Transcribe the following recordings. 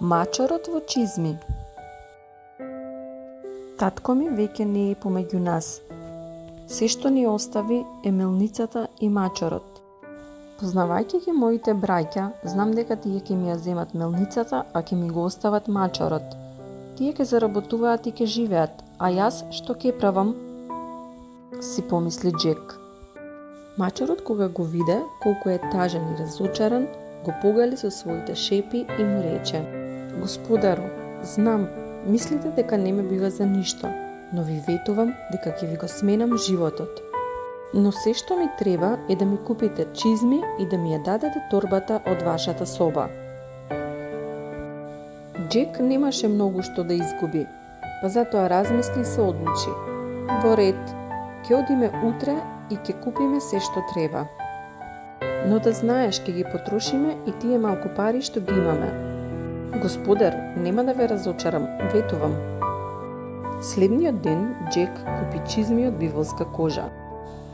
Мачорот во чизми. Татко ми веќе не е помеѓу нас. Се што ни остави е мелницата и мачорот. Познавајќи ги моите браќа, знам дека тие ќе ми ја земат мелницата, а ќе ми го остават мачорот. Тие ќе заработуваат и ќе живеат, а јас што ќе правам? Си помисли Џек. Мачорот кога го виде колку е тажен и разочаран, го погали со своите шепи и му рече: Господару, знам, мислите дека не ме бива за ништо, но ви ветувам дека ќе ви го сменам животот. Но се што ми треба е да ми купите чизми и да ми ја дадете торбата од вашата соба. Џек немаше многу што да изгуби, па затоа размисли и се одлучи. Во ред, ќе одиме утре и ќе купиме се што треба. Но да знаеш, ќе ги потрошиме и тие малку пари што ги имаме. Господар, нема да ве разочарам, ветувам. Следниот ден Џек купи чизми од биволска кожа.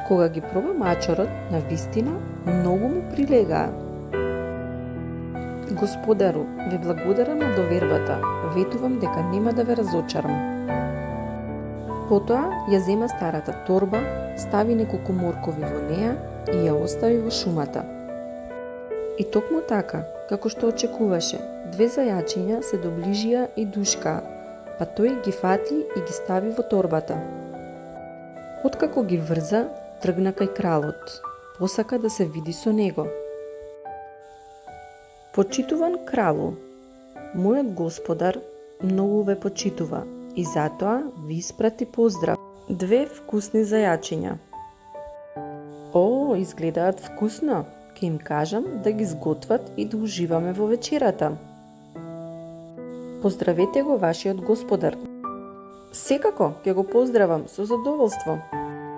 Кога ги проба мачорот, на вистина многу му прилегаа. Господару, ве благодарам на довербата, ветувам дека нема да ве разочарам. Потоа ја зема старата торба, стави неколку моркови во неа и ја остави во шумата. И токму така, како што очекуваше, две зајачиња се доближија и душкаа, па тој ги фати и ги стави во торбата. Откако ги врза, тргна кај кралот. Посака да се види со него. Почитуван кралу, мојот господар многу ве почитува и затоа ви испрати поздрав. Две вкусни зајачиња. О, изгледаат вкусно. Ке им кажам да ги сготват и да уживаме во вечерата. Поздравете го вашиот господар. Секако, ќе го поздравам со задоволство.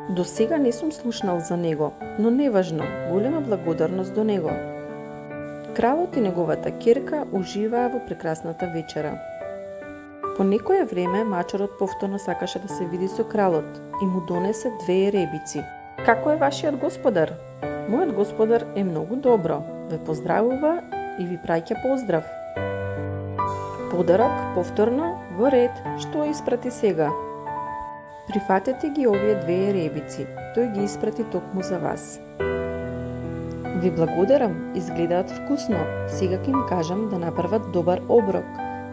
До сега не сум слушнал за него, но неважно, голема благодарност до него. Кралот и неговата ќерка уживаа во прекрасната вечера. По некое време мачорот повторно сакаше да се види со кралот и му донесе две еребици. Како е вашиот господар? Мојот господар е многу добро, ве поздравува и ви праќа поздрав. Подарок, повторно, во ред, што испрати сега? Прифатете ги овие две еребици, тој ги испрати токму за вас. Ви благодарам, изгледаат вкусно, сега ќе им кажам да направат добар оброк.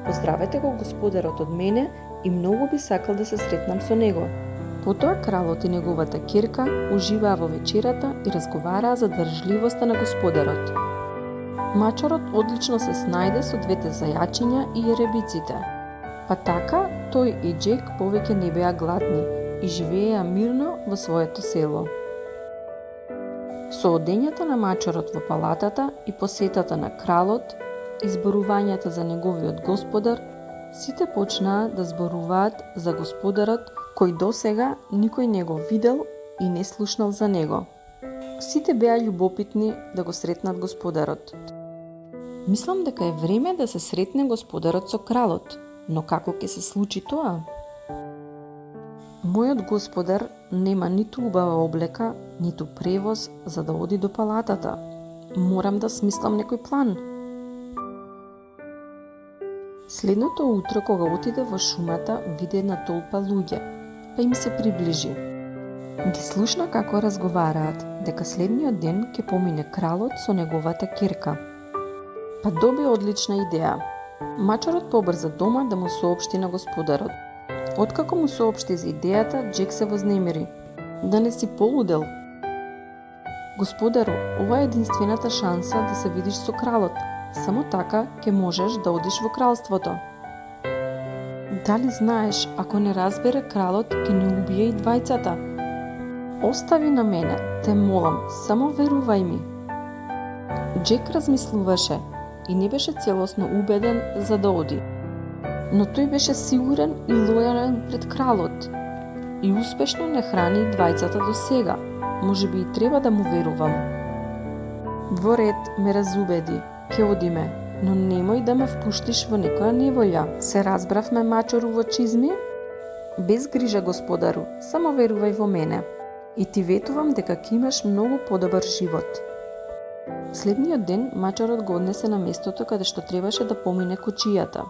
Поздравете го господарот од мене и многу би сакал да се сретнам со него. Потоа кралот и неговата ќерка уживаа во вечерата и разговараа за држливоста на господарот. Мачорот одлично се снајде со двете зајачиња и еребиците. Па така, тој и Џек повеќе не беа гладни и живееа мирно во своето село. Со одењата на мачорот во палатата и посетата на кралот, изборувањата за неговиот господар, сите почнаа да зборуваат за господарот кој досега никој не го видел и не слушнал за него. Сите беа љубопитни да го сретнат господарот. Мислам дека е време да се сретне господарот со кралот, но како ќе се случи тоа? Мојот господар нема ниту убава облека, ниту превоз за да оди до палатата. Морам да смислам некој план. Следното утро, кога отиде во шумата, виде една толпа луѓе, па им се приближи. Ги слушна како разговараат, дека следниот ден ќе помине кралот со неговата ќерка. Па доби одлична идеја. Мачорот побрза дома да му соопшти на господарот. Откако му соопшти за идејата, Џек се вознемири. Да не си полудел? Господару, ова е единствената шанса да се видиш со кралот. Само така ќе можеш да одиш во кралството. Дали знаеш, ако не разбере кралот, ќе не убие и двајцата? Остави на мене, те молам, само верувај ми. Џек размислуваше и не беше целосно убеден за да оди. Но тој беше сигурен и лојален пред кралот и успешно не храни и двајцата до сега. Можеби и треба да му верувам. Во ред, ме разубеди. Ке одиме, но немој да ме впуштиш во некоја неволја. Се разбравме, мачору во чизми? Без грижа, господару, само верувај во мене. И ти ветувам дека ќе имаш многу подобар живот. Следниот ден мачарот го однесе на местото каде што требаше да помине кочијата.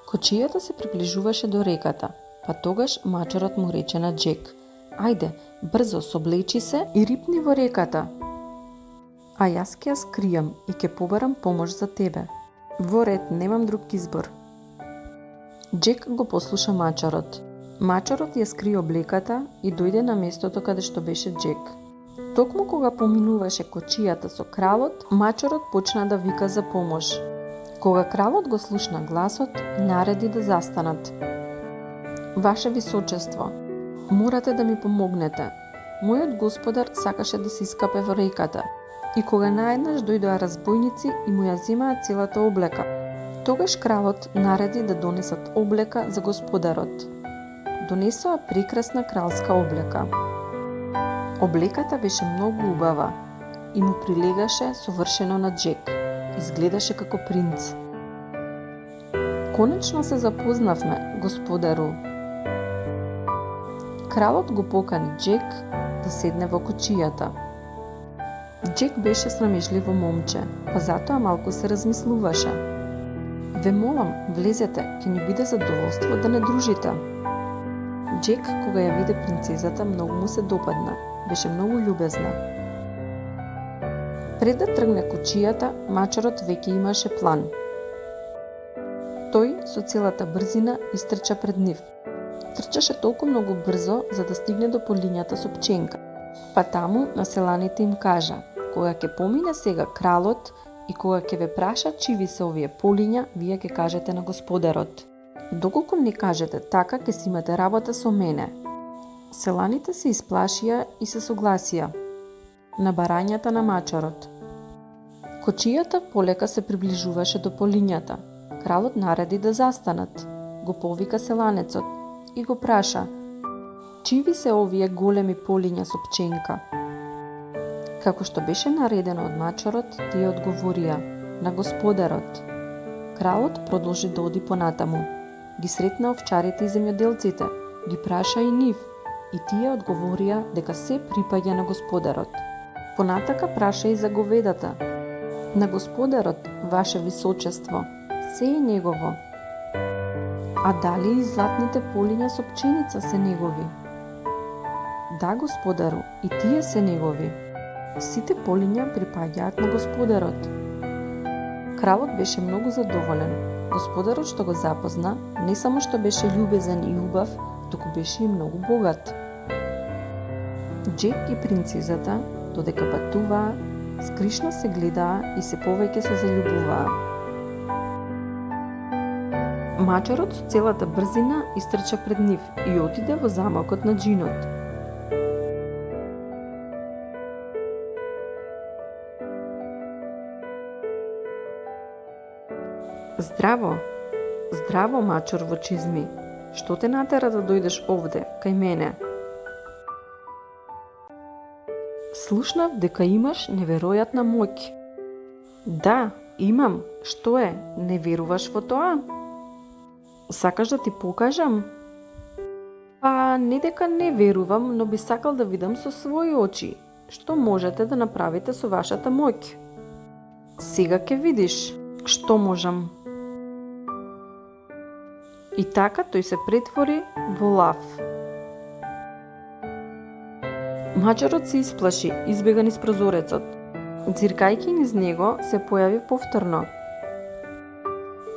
Кочијата се приближуваше до реката, па тогаш мачарот му рече на Џек: "Ајде, брзо соблечи се и рипни во реката. А јас ќе ја скријам и ќе побарам помош за тебе. Во ред, немам друг избор." Џек го послуша мачарот. Мачарот ја скри облеката и дојде на местото каде што беше Џек. Токму кога поминуваше кочијата со кралот, мачарот почна да вика за помош. Кога кралот го слушна гласот, нареди да застанат. "Ваше височество, морате да ми помогнете. Мојот господар сакаше да се искапе во реката и кога наеднаш дојдоа разбойници и му ја земаа целата облека. Тогаш кралот нареди да донесат облека за господарот. Донесоа прекрасна кралска облека. Облеката беше многу убава и му прилегаше совршено на Џек. Изгледаше како принц. "Конечно се запознавме, господару." Кралот го покани Џек да седне во кочијата. Џек беше срамежливо момче, па затоа малку се размислуваше. "Ве молам, влезете, ќе ни биде задоволство да не дружите." Џек, кога ја виде принцезата, многу му се допадна. Беше многу љубезна. Пред да тргне кочијата, мачарот веќе имаше план. Тој со целата брзина истрча пред нив. Трчаше толку многу брзо за да стигне до полињата со пченка. Па таму на селаните им кажа: "Кога ќе помине сега кралот и кога ќе ве праша чиви се овие полиња, вие ќе кажете на господарот. Доколку не кажете така, ќе си имате работа со мене." Селаните се исплашија и се согласија на барањата на мачарот. Кочијата полека се приближуваше до полињата. Кралот нареди да застанат. Го повика селанецот и го праша: "Чиви се овие големи полиња со пченка?" Како што беше наредено од мачарот, тие одговорија: "На господарот." Кралот продолжи да оди понатаму. Ги сретна овчарите и земјоделците, ги праша и нив, и тие одговорија дека се припаѓа на господарот. Понатака праша и за говедата. "На господарот, ваше височество, се е негово." "А дали и златните полиња со пченица се негови?" "Да, господару, и тие се негови. Сите полиња припаѓаат на господарот." Кралот беше многу задоволен. Господарот што го запозна, не само што беше љубезен и убав, туку беше и многу богат. Џек и принцезата, додека патуваа, скришно се гледаа и се повеќе се заљубуваа. Мачарот со целата брзина истрча пред нив и отиде во замокот на џинот. "Здраво, здраво, мачор во чизми. Што те натера да дојдеш овде, кај мене?" "Слушнав дека имаш неверојатна моќ." "Да, имам. Што е, не веруваш во тоа?" "Сакаш да ти покажам?" "Па, не дека не верувам, но би сакал да видам со своји очи. Што можете да направите со вашата моќ?" "Сега ќе видиш што можам." И така тој се претвори во лав. Мачарот се исплаши, избега низ прозорецот. Ѕиркајќи низ него, се појави повторно.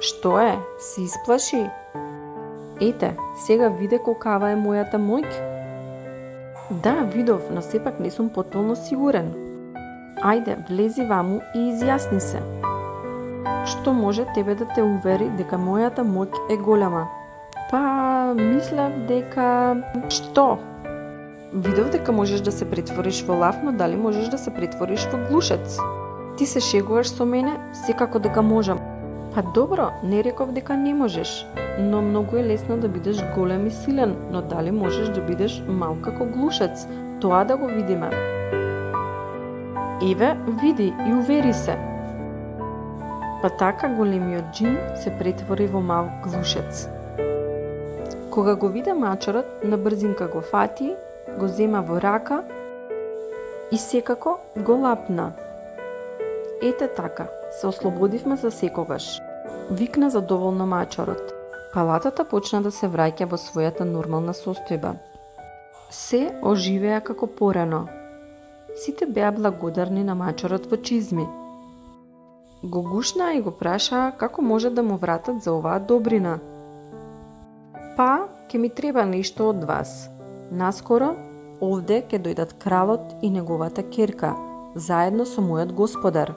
"Што е, се исплаши? Ете, сега виде колкава е мојата моќ." "Да, видов, но сепак не сум потполно сигурен." "Ајде, влези ваму и изјасни се. Што може тебе да те увери дека мојата моќ е голема?" "Па, мислев дека..." "Што?" "Видов дека можеш да се претвориш во лав, но дали можеш да се претвориш во глушец?" "Ти се шегуваш со мене? Секако дека можам." "Па добро, не реков дека не можеш, но многу е лесно да бидеш голем и силен, но дали можеш да бидеш мал како глушец? Тоа да го видиме." "Еве, види и увери се." Па така големиот џин се претвори во мал глушец. Кога го виде мачарот, на брзинка го фати, го зема во рака и секако го лапна. Ете така, се ослободивме за секогаш. Викна задоволно мачарот. Палатата почна да се враќа во својата нормална состојба. Се оживеа како порано. Сите беа благодарни на мачарот во чизми. Го гушнаа и го прашаа како може да му вратат за оваа добрина. Па, ќе ми треба нешто од вас. Наскоро, овде ќе дојдат кралот и неговата ќерка, заедно со мојот господар.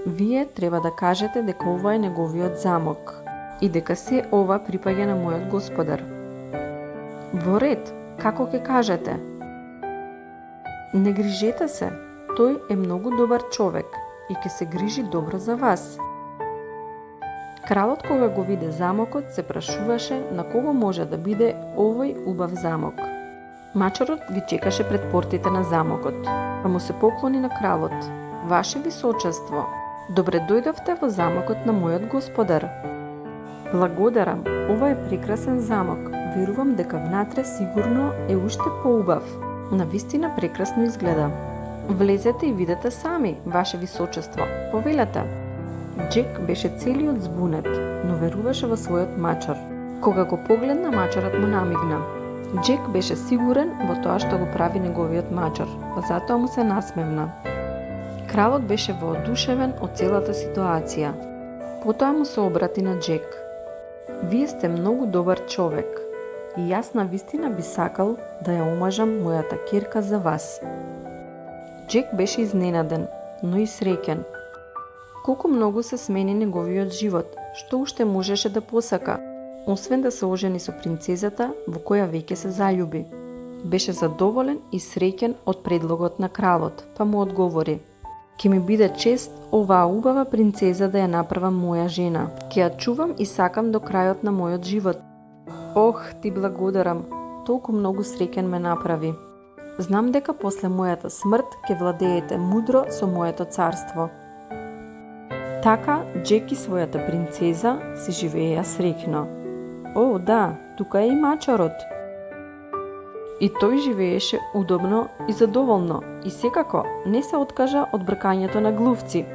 Вие треба да кажете дека ова е неговиот замок и дека се ова припаѓа на мојот господар. Во ред, како ќе кажете? Не грижете се, тој е многу добар човек и ќе се грижи добро за вас. Кралот кога го виде замокот се прашуваше на кого може да биде овој убав замок. Мачарот ги чекаше пред портите на замокот, па му се поклони на кралот. Ваше височество, добре дојдовте во замокот на мојот господар. Благодарам, ова е прекрасен замок. Верувам дека внатре сигурно е уште поубав. Навистина прекрасно изгледа. Влезете и видете сами, ваше височество, повелете. Джек беше целиот збунет, но веруваше во својот мачар. Кога го погледна, мачарот му намигна. Джек беше сигурен во тоа што го прави неговиот мачар, па затоа му се насмевна. Кралот беше воодушевен од целата ситуација. Потоа му се обрати на Джек. Вие сте многу добар човек и јас на вистина би сакал да ја омажам мојата ќерка за вас. Джек беше изненаден, но и среќен. Колку многу се смени неговиот живот, што уште можеше да посака, освен да се ожени со принцезата во која веќе се заљуби. Беше задоволен и среќен од предлогот на кралот, па му одговори: Ке ми биде чест оваа убава принцеза да ја направам моја жена. Ке ја чувам и сакам до крајот на мојот живот. Ох, ти благодарам, толку многу среќен ме направи. Знам дека после мојата смрт ке владеете мудро со моето царство. Така, Джек и својата принцеза си живееја среќно. О, да, тука е и мачарот. И тој живееше удобно и задоволно и секако не се откажа од бркањето на глувци.